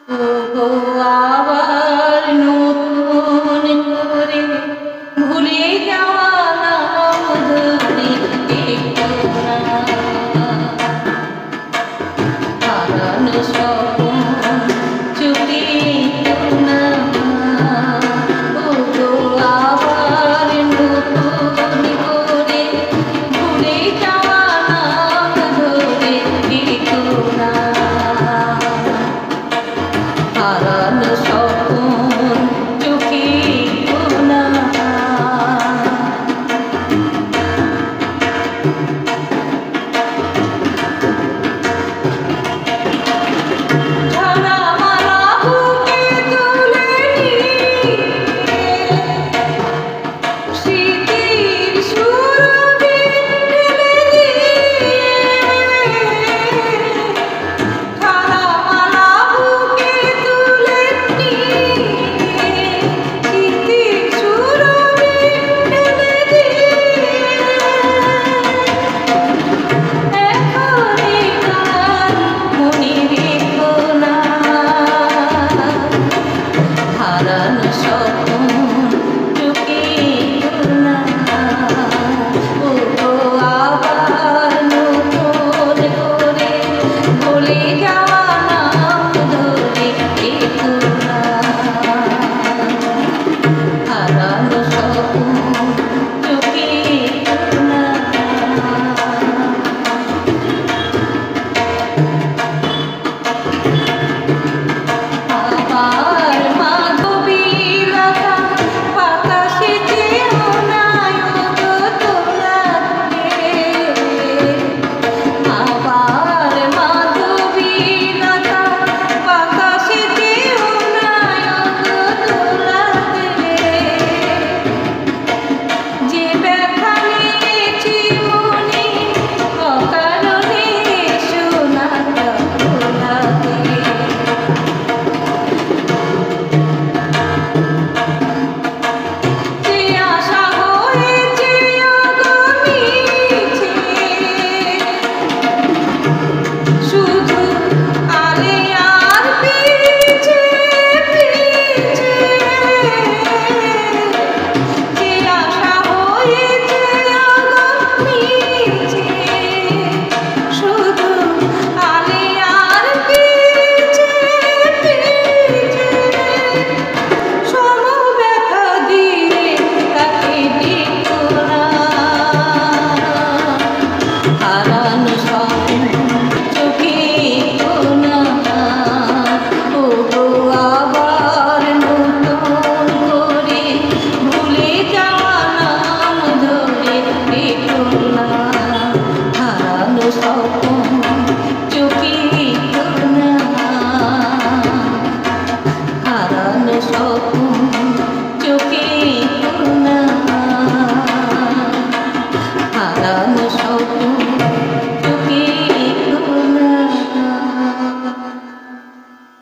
ওগো আবার নতুন করে ভুলে যাওয়া নাম ধরে একটু না হারানো স্বপ্ন চোখে একটু না ওগো আবার নতুন করে ভুলে যাওয়া নাম ধরে একটু না হারানো স্বপ্ন চোখে না হারানো স্বপ্ন চোখে না ওগো আবার নতুন করে ভুলে যাওয়া নাম ধরে একটু না হারানো স্বপ্ন চোখে না আবার মাধবীলতা বাতাসে যেও না ওগো তোলাতে আবার মাধবীলতা বাতাসে যেও না ওগো তোলাতে যে ব্যথা নিয়েছি মনে অকারণে শোনা তোলাতে